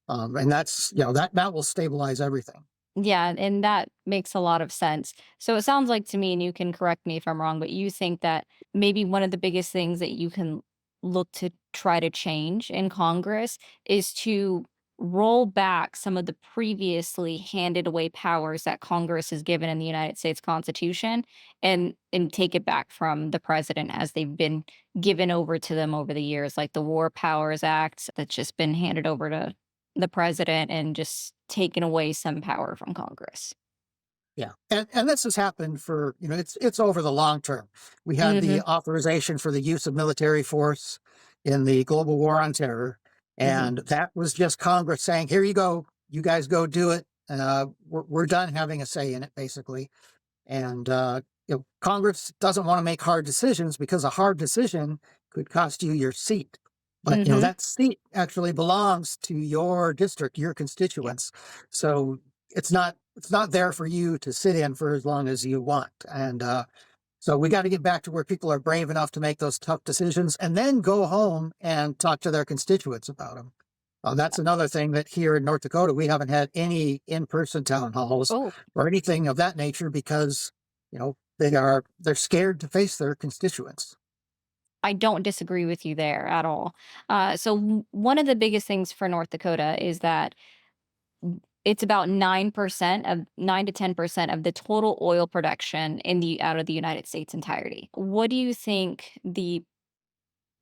S5: And that's, that will stabilize everything.
S2: Yeah, and that makes a lot of sense. So it sounds like to me, and you can correct me if I'm wrong, but you think that maybe one of the biggest things that you can look to try to change in Congress is to roll back some of the previously handed away powers that Congress has given in the United States Constitution and take it back from the president as they've been given over to them over the years, like the War Powers Act that's just been handed over to the president and just taken away some power from Congress.
S5: Yeah. And this has happened for, it's over the long term. We had the
S2: Mhm,
S5: authorization for the use of military force in the global war on terror.
S2: mhm.
S5: And that was just Congress saying, here you go, you guys go do it. We're done having a say in it, basically. And, Congress doesn't want to make hard decisions because a hard decision could cost you your seat. But,
S2: Mhm.
S5: that seat actually belongs to your district, your
S2: Yeah.
S5: constituents. So it's not there for you to sit in for as long as you want. And so we got to get back to where people are brave enough to make those tough decisions and then go home and talk to their constituents about them. That's another thing that here in North Dakota, we haven't had any in-person town halls
S2: Oh,
S5: or anything of that nature because, they're scared to face their constituents.
S2: I don't disagree with you there at all. One of the biggest things for North Dakota is that it's about 9 to 10% of the total oil production in the out of the United States entirety. What do you think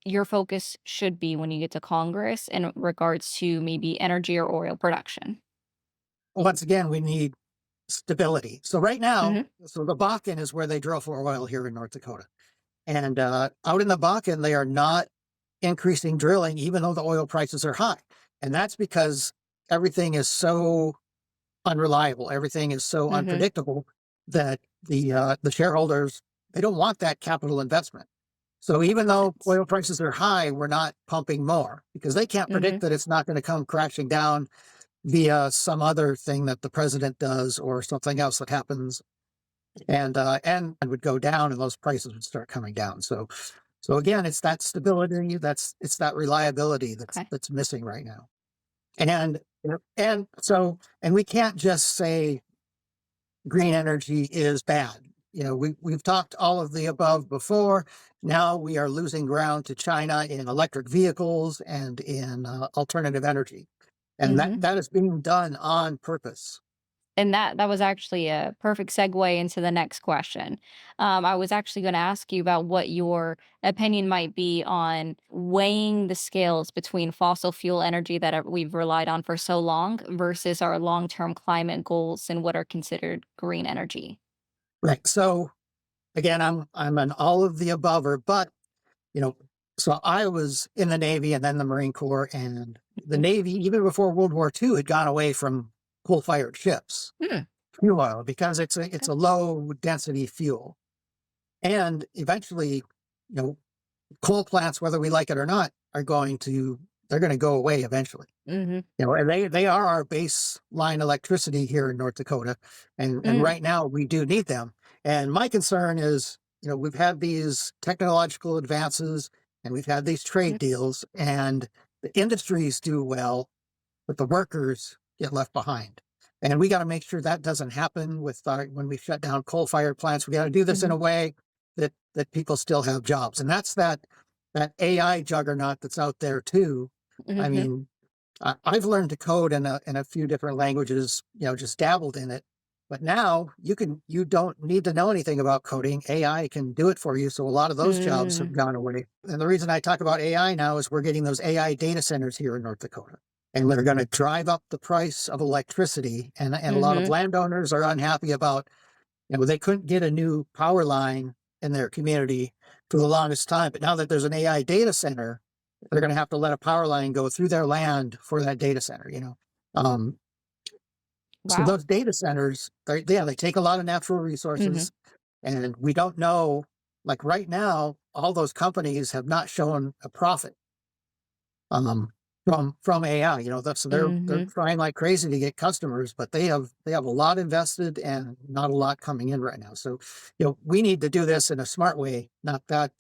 S2: your focus should be when you get to Congress in regards to maybe energy or oil production?
S5: Once again, we need stability. So right now,
S2: Mhm,
S5: so the Bakken is where they drill for oil here in North Dakota. And out in the Bakken, they are not increasing drilling, even though the oil prices are high. And that's because everything is so unreliable. Everything is so
S2: mhm.
S5: unpredictable that the shareholders, they don't want that capital investment. So even
S2: Makes
S5: though
S2: sense.
S5: oil prices are high, we're not pumping more because they can't predict
S2: Mhm,
S5: that it's not going to come crashing down via some other thing that the president does or something else that happens and would go down and those prices would start coming down. So again, it's that stability, it's that reliability that's
S2: okay.
S5: that's missing right now. And and we can't just say green energy is bad. We've talked all of the above before. Now we are losing ground to China in electric vehicles and in alternative energy, and that
S2: Mhm.
S5: that is being done on purpose.
S2: And that was actually a perfect segue into the next question. I was actually going to ask you about what your opinion might be on weighing the scales between fossil fuel energy that we've relied on for so long versus our long-term climate goals and what are considered green energy.
S5: Right. So again, I'm an all of the abover, but you know, so I was in the Navy and then the Marine Corps, and the
S2: Mhm.
S5: Navy, even before World War II, had gone away from coal-fired ships,
S2: Hmm.
S5: fuel oil, because it's a
S2: Okay.
S5: it's a low density fuel. And eventually, you know, coal plants, whether we like it or not, they're going to go away eventually.
S2: Hmm.
S5: And they are our baseline electricity here in North Dakota, and
S2: Hmm.
S5: right now we do need them. And my concern is, we've had these technological advances, and we've had these trade deals, and the industries do well, but the workers get left behind. And we got to make sure that doesn't happen when we shut down coal-fired plants. We got to do this in
S2: Hmm.
S5: a way that people still have jobs, and that's that AI juggernaut that's out there too. I
S2: Hmm.
S5: mean, I've learned to code in a few different languages, just dabbled in it. But now you don't need to know anything about coding. AI can do it for you. So a lot of those jobs have
S2: Mm.
S5: gone away. And the reason I talk about AI now is we're getting those AI data centers here in North Dakota. And they're going to drive up the price of electricity. And a lot of
S2: Hmm.
S5: landowners are unhappy about, they couldn't get a new power line in their community for the longest time. But now that there's an AI data center, they're going to have to let a power line go through their land for that data center, Um, so
S2: Wow.
S5: those data centers, they take a lot of natural
S2: Hmm.
S5: resources, and we don't know. Like right now, all those companies have not shown a profit um, from AI. So they're
S2: Hmm.
S5: trying like crazy to get customers, but they have a lot invested and not a lot coming in right now. So we need to do this in a smart way, not that.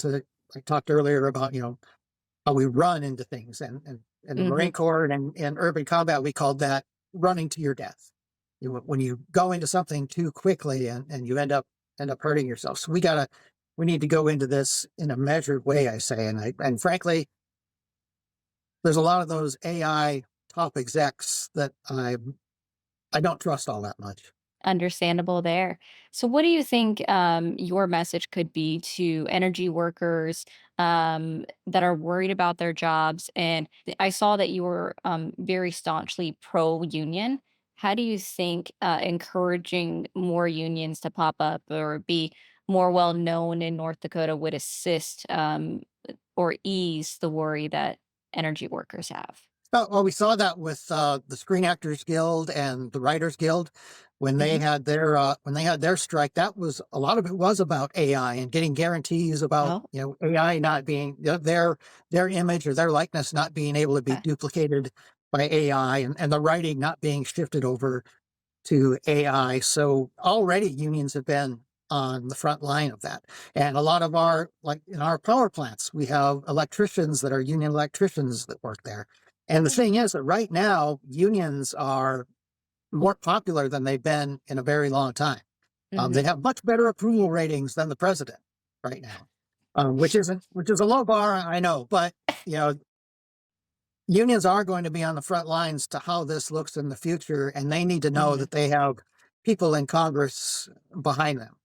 S5: I talked earlier about how we run into things, and the
S2: Hmm.
S5: Marine Corps and in urban combat we called that running to your death. When you go into something too quickly and you end up hurting yourself. So we need to go into this in a measured way, I say. And frankly, there's a lot of those AI top execs that I don't trust all that much.
S2: Understandable there. So, what do you think your message could be to energy workers that are worried about their jobs? And I saw that you were very staunchly pro union. How do you think encouraging more unions to pop up or be more well known in North Dakota would assist or ease the worry that energy workers have?
S5: Well, we saw that with the Screen Actors Guild and the Writers Guild when they
S2: Hmm.
S5: had their strike. That was a lot of it was about AI and getting guarantees about
S2: Oh,
S5: AI not being their image or their likeness not being able to be
S2: okay.
S5: duplicated by AI, and the writing not being shifted over to AI. So already unions have been on the front line of that. And a lot of like in our power plants, we have electricians that are union electricians that work there. And the thing is that right now, unions are more popular than they've been in a very long time. They
S2: Hmm.
S5: have much better approval ratings than the president right now, which is a low bar, I know, but you know unions are going to be on the front lines to how this looks in the future, and they need to know
S2: Hmm.
S5: that they have people in Congress behind them.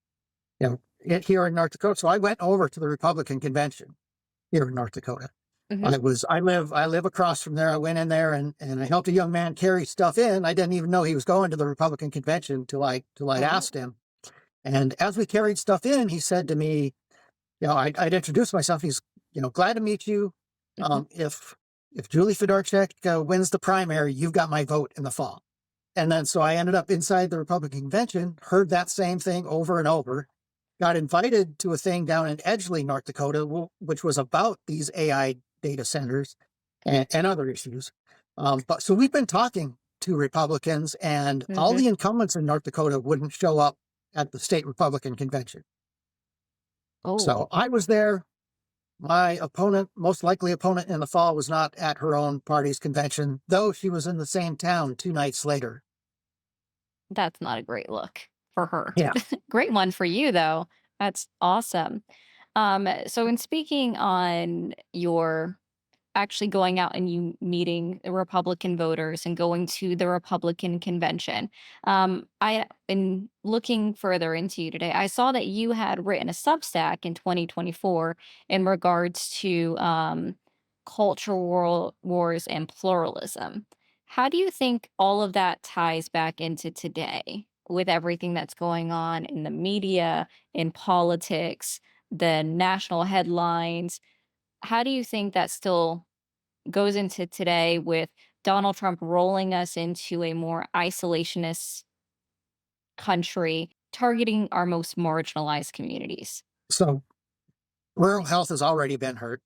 S5: Here in North Dakota. So I went over to the Republican convention here in North Dakota.
S2: Hmm.
S5: I live across from there. I went in there and I helped a young man carry stuff in. I didn't even know he was going to the Republican convention till I
S2: Oh.
S5: asked him. And as we carried stuff in, he said to me, I'd introduced myself. He's, glad to meet you.
S2: Hmm.
S5: If Julie Fedorchak wins the primary, you've got my vote in the fall. And then so I ended up inside the Republican convention, heard that same thing over and over, got invited to a thing down in Edgeley, North Dakota, which was about these AI data centers and other issues. But so we've been talking to Republicans, and all
S2: Hmm.
S5: the incumbents in North Dakota wouldn't show up at the state Republican convention.
S2: Oh.
S5: So I was there. My opponent, most likely opponent in the fall, was not at her own party's convention, though she was in the same town 2 nights later.
S2: That's not a great look for her.
S5: Yeah.
S2: Great one for you, though. That's awesome. So in speaking on your actually going out and you meeting the Republican voters and going to the Republican convention, I in looking further into you today, I saw that you had written a Substack in 2024 in regards to cultural wars and pluralism. How do you think all of that ties back into today with everything that's going on in the media, in politics, the national headlines? How do you think that still goes into today with Donald Trump rolling us into a more isolationist country, targeting our most marginalized communities?
S5: So rural health has already been hurt,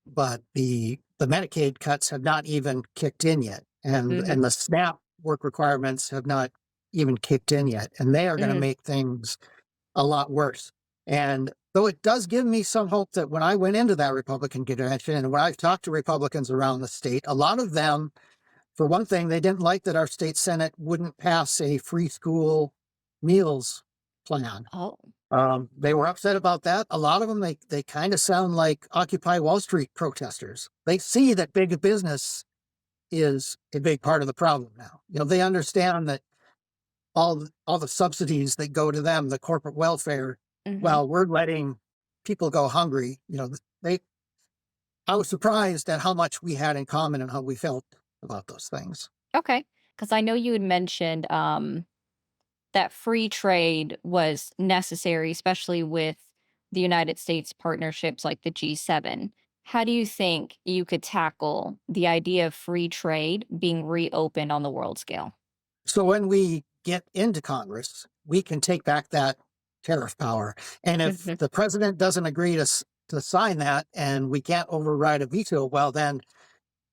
S5: but the Medicaid cuts have not even kicked in yet,
S2: Hmm.
S5: and the SNAP work requirements have not even kicked in yet, and they are going to
S2: Hmm.
S5: make things a lot worse. And though it does give me some hope that when I went into that Republican convention and when I've talked to Republicans around the state, a lot of them, for one thing, they didn't like that our state Senate wouldn't pass a free school meals plan.
S2: Oh.
S5: They were upset about that. A lot of them, they kind of sound like Occupy Wall Street protesters. They see that big business is a big part of the problem now. They understand that all the subsidies that go to them, the corporate welfare,
S2: Hmm.
S5: well, we're letting people go hungry. They. I was surprised at how much we had in common and how we felt about those things.
S2: Okay. Because I know you had mentioned that free trade was necessary, especially with the United States partnerships like the G7. How do you think you could tackle the idea of free trade being reopened on the world scale?
S5: So when we get into Congress, we can take back that tariff power. And if
S2: Mhm.
S5: the president doesn't agree to sign that and we can't override a veto, well, then,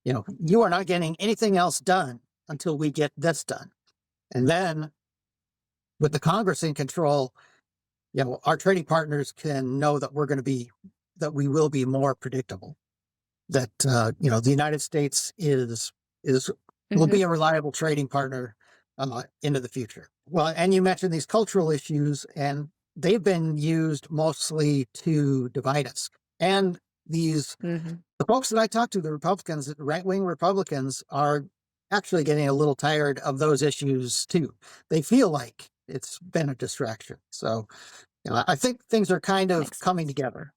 S5: you are not getting anything else done until we get this done. And then with the Congress in control, our trading partners can know that that we will be more predictable. That, the United States will
S2: Mhm.
S5: be a reliable trading partner into the future. Well, and you mentioned these cultural issues, and they've been used mostly to divide us. And
S2: Mhm.
S5: the folks that I talk to, the Republicans, right wing Republicans, are actually getting a little tired of those issues too. They feel like it's been a distraction. So, I think things are kind of
S2: Makes
S5: coming
S2: sense.
S5: together.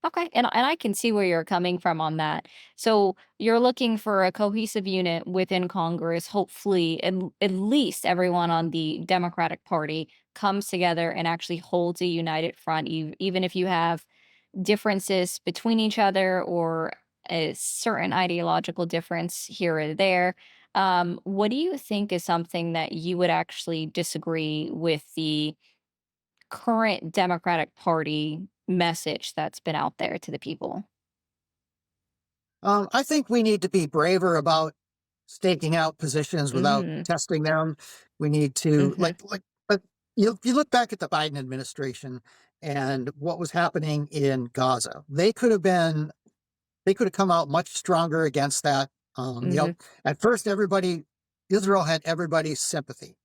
S2: Okay, and I can see where you're coming from on that. So you're looking for a cohesive unit within Congress. Hopefully, at least everyone on the Democratic Party comes together and actually holds a united front, even if you have differences between each other or a certain ideological difference here or there. What do you think is something that you would actually disagree with the current Democratic Party message that's been out there to the people?
S5: I think we need to be braver about staking out positions without
S2: Mm,
S5: testing them. We need to
S2: mhm,
S5: but you look back at the Biden administration and what was happening in Gaza. They could have come out much stronger against that.
S2: mhm,
S5: At first Israel had everybody's sympathy,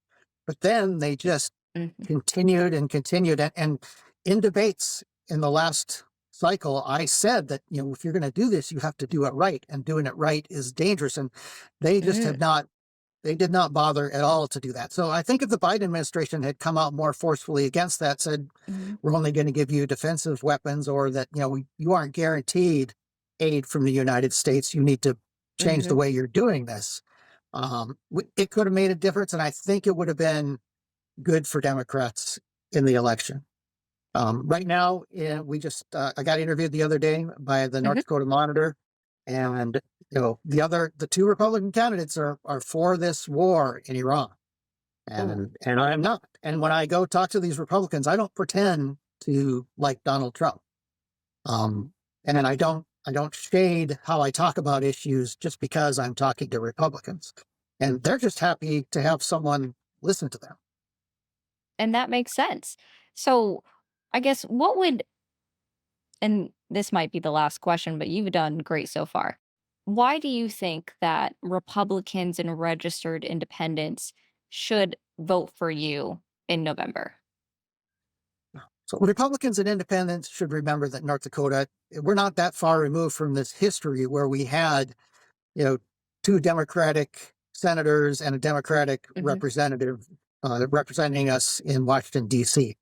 S5: but then they just
S2: mhm,
S5: continued and continued. And in debates in the last cycle, I said that, if you're going to do this, you have to do it right. And doing it right is dangerous. And they just
S2: mm,
S5: they did not bother at all to do that. So I think if the Biden administration had come out more forcefully against that, said,
S2: mhm,
S5: we're only going to give you defensive weapons, or that, you aren't guaranteed aid from the United States, you need to change the
S2: mhm,
S5: way you're doing this. It could have made a difference. And I think it would have been good for Democrats in the election. Right now, I got interviewed the other day by the North
S2: mhm.
S5: Dakota Monitor, and the two Republican candidates are for this war in Iran,
S2: Ooh,
S5: and I am not. And when I go talk to these Republicans, I don't pretend to like Donald Trump, um, and then I don't shade how I talk about issues just because I'm talking to Republicans, and they're just happy to have someone listen to them.
S2: and that makes sense. So, I guess what would and this might be the last question, but you've done great so far. Why do you think that Republicans and registered independents should vote for you in November?
S5: So Republicans and independents should remember that North Dakota, we're not that far removed from this history where we had, you know, two Democratic senators and a Democratic
S2: Mhm,
S5: representative representing us in Washington, D.C.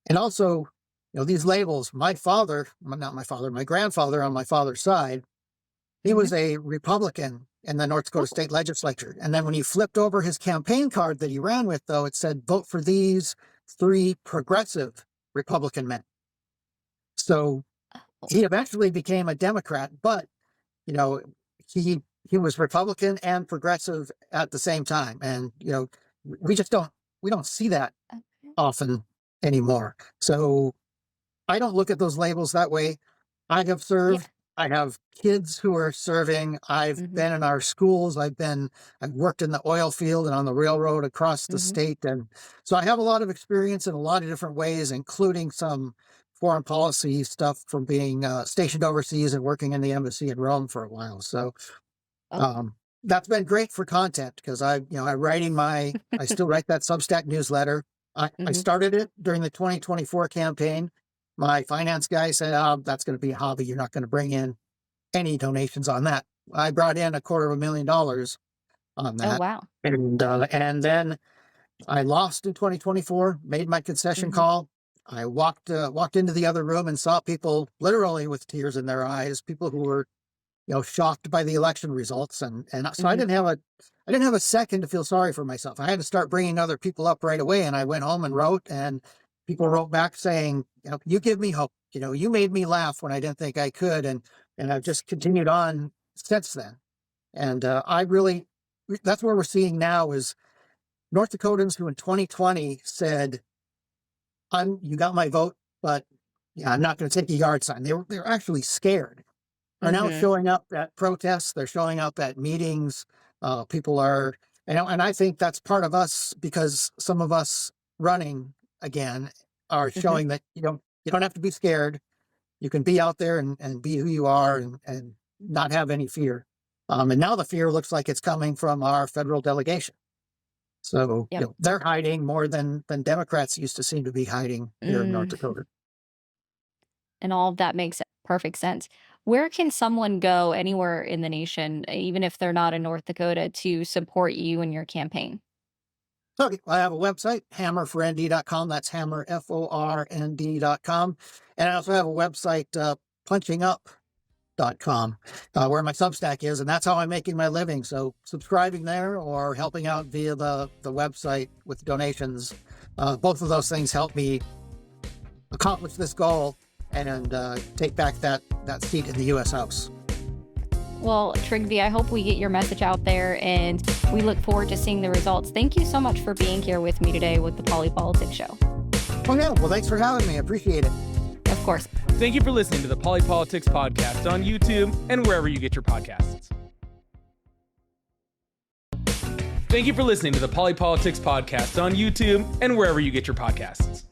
S5: And also, these labels, my grandfather on my father's side, he
S2: mhm.
S5: was a Republican in the North Dakota
S2: Oh,
S5: state legislature. And then when he flipped over his campaign card that he ran with, though, it said, vote for these three progressive Republican men. So
S2: oh,
S5: he eventually became a Democrat, but you know, he he was Republican and progressive at the same time. And we just don't see that
S2: okay.
S5: often anymore. So I don't look at those labels that way. I have
S2: Yeah.
S5: served. I have kids who are serving. I've
S2: Mhm,
S5: been in our schools. I've worked in the oil field and on the railroad across the
S2: mhm.
S5: state. And so I have a lot of experience in a lot of different ways, including some foreign policy stuff from being stationed overseas and working in the embassy in Rome for a while. So
S2: Oh,
S5: um, that's been great for content because I still write that Substack newsletter. I
S2: mhm.
S5: started it during the 2024 campaign. My finance guy said, "Oh, that's going to be a hobby. You're not going to bring in any donations on that." I brought in $250,000 on
S2: Oh,
S5: that,
S2: wow.
S5: and then I lost in 2024. Made my concession
S2: Mhm,
S5: call. I walked into the other room and saw people literally with tears in their eyes. People who were shocked by the election results. And so
S2: mhm.
S5: I didn't have a second to feel sorry for myself. I had to start bringing other people up right away. And I went home and wrote, and people wrote back saying, you give me hope. You made me laugh when I didn't think I could. And and I've just continued on since then. And that's what we're seeing now is North Dakotans who in 2020 said, you got my vote, but yeah, I'm not going to take a yard sign. They're actually scared. Are now showing up at protests. They're showing up at meetings. People are, and I think that's part of us, because some of us running again are showing that you don't have to be scared. You can be out there and be who you are and not have any fear. And now the fear looks like it's coming from our federal delegation. So they're hiding more than Democrats used to seem to be hiding here in North Dakota.
S2: And all of that makes perfect sense. Where can someone go anywhere in the nation, even if they're not in North Dakota, to support you and your campaign?
S5: Okay, I have a website, hammerfornd.com. That's hammer, FORND.com. And I also have a website, punchingup.com, where my Substack is, and that's how I'm making my living. So subscribing there or helping out via the website with donations, both of those things help me accomplish this goal and take back that seat in the U.S. House.
S2: Well, Trygve, I hope we get your message out there, and we look forward to seeing the results. Thank you so much for being here with me today with the Polypolitics Show.
S5: Oh, yeah. Well, thanks for having me. I appreciate it.
S2: Of course.
S1: Thank you for listening to the Polypolitics Podcast on YouTube and wherever you get your podcasts. Thank you for listening to the Polypolitics Podcast on YouTube and wherever you get your podcasts.